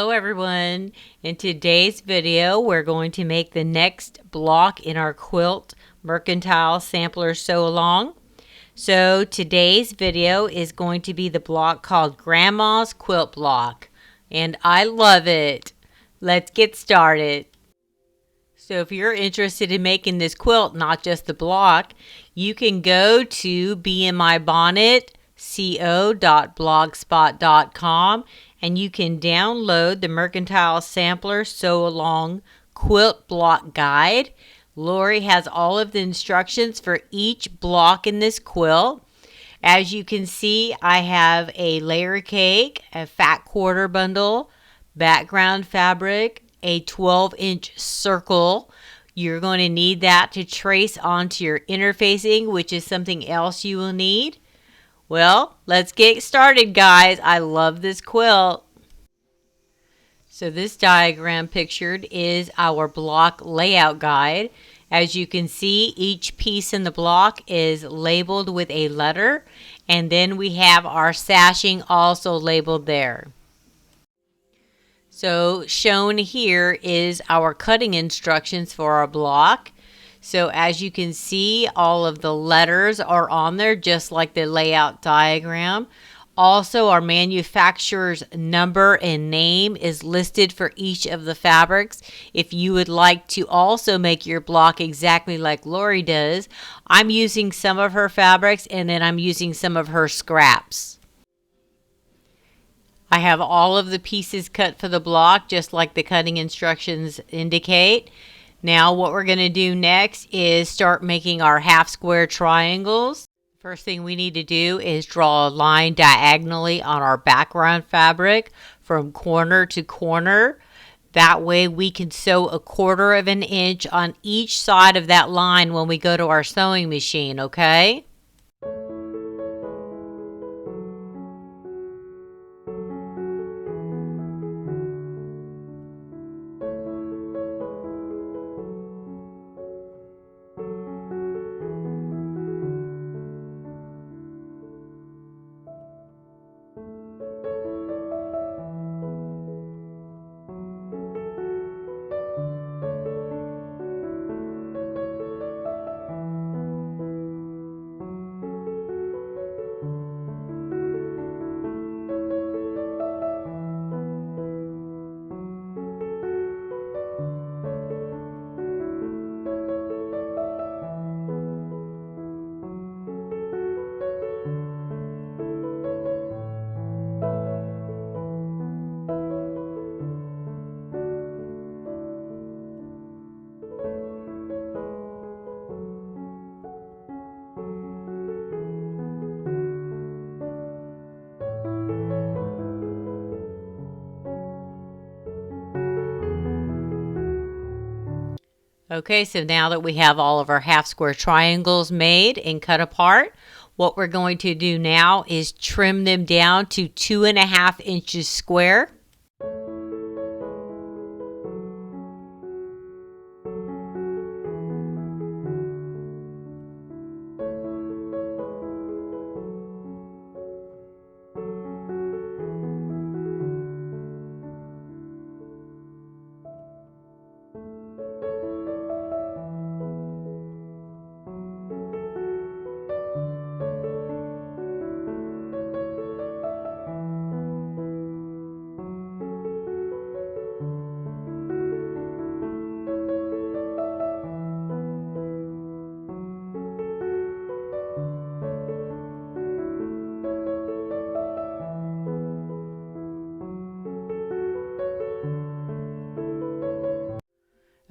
Hello everyone. In today's video we're going to make the next block in our quilt mercantile sampler sew along. So today's video is going to be the block called Grandma's Quilt Block, and I love it. Let's get started. So if you're interested in making this quilt, not just the block, you can go to bemybonnetco.blogspot.com and you can download the Mercantile Sampler Sew Along Quilt Block Guide. Lori has all of the instructions for each block in this quilt. As you can see, I have a layer cake, a fat quarter bundle, background fabric, a 12-inch circle. You're going to need that to trace onto your interfacing, which is something else you will need. Well, let's get started, guys. I love this quilt. So this diagram pictured is our block layout guide. As you can see, each piece in the block is labeled with a letter, and then we have our sashing also labeled there. So shown here is our cutting instructions for our block. So as you can see, all of the letters are on there just like the layout diagram. Also, our manufacturer's number and name is listed for each of the fabrics. If you would like to also make your block exactly like Lori does, I'm using some of her fabrics and then I'm using some of her scraps. I have all of the pieces cut for the block just like the cutting instructions indicate. Now what we're going to do next is start making our half square triangles. First thing we need to do is draw a line diagonally on our background fabric from corner to corner. That way we can sew a 1/4 of an inch on each side of that line when we go to our sewing machine, okay? Okay, so now that we have all of our half square triangles made and cut apart, what we're going to do now is trim them down to 2.5 inches square.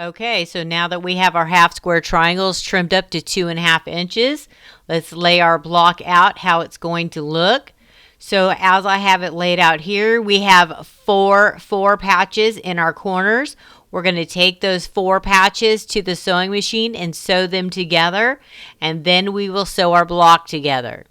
Okay, so now that we have our half square triangles trimmed up to 2.5 inches, let's lay our block out how it's going to look. So as I have it laid out here, we have four patches in our corners. We're going to take those 4 patches to the sewing machine and sew them together, and then we will sew our block together.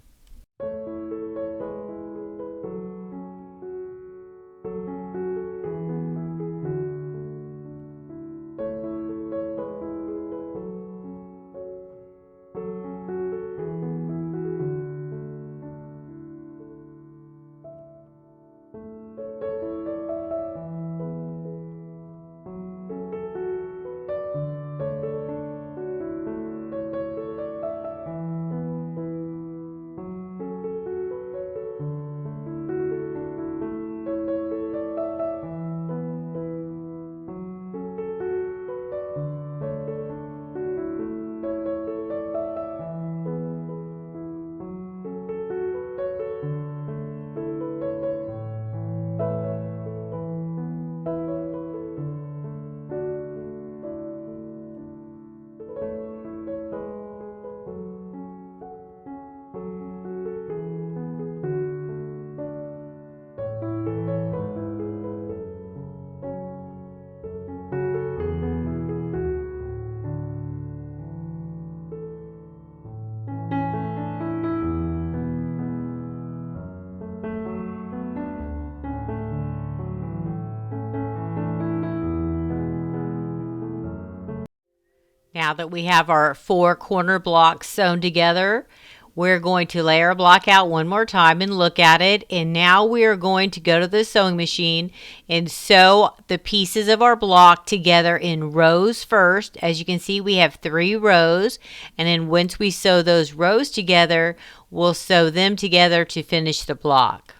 Now that we have our 4 corner blocks sewn together, we're going to lay our block out one more time and look at it. And now we are going to go to the sewing machine and sew the pieces of our block together in rows first. As you can see, we have 3 rows. And then once we sew those rows together, we'll sew them together to finish the block.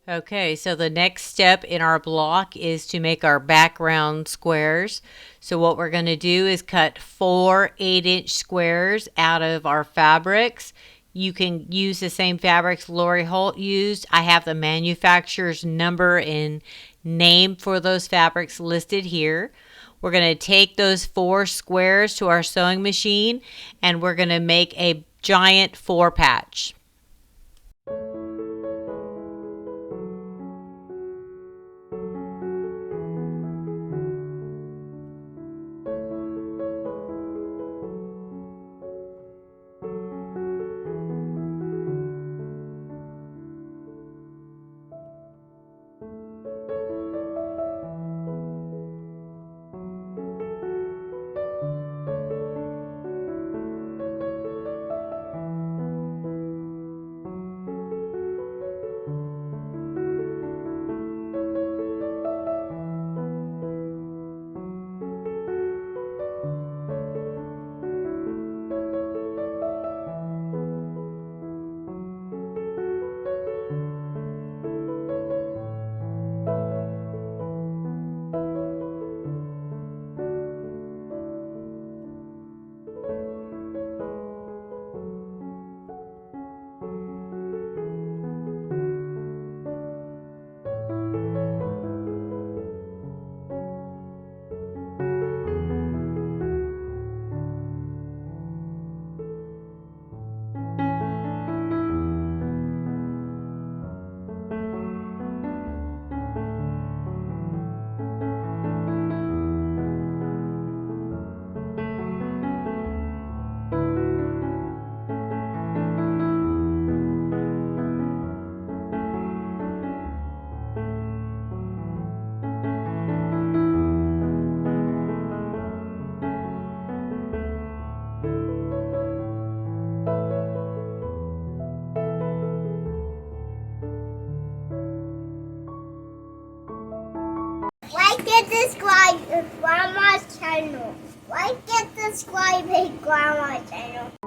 Okay, so the next step in our block is to make our background squares. So what we're going to do is cut 4 8-inch squares out of our fabrics. You can use the same fabrics Lori Holt used. I have the manufacturer's number and name for those fabrics listed here. We're going to take those 4 squares to our sewing machine and we're going to make a giant 4 patch. Like and subscribe to Grandma's channel. Like and subscribe to Grandma's channel.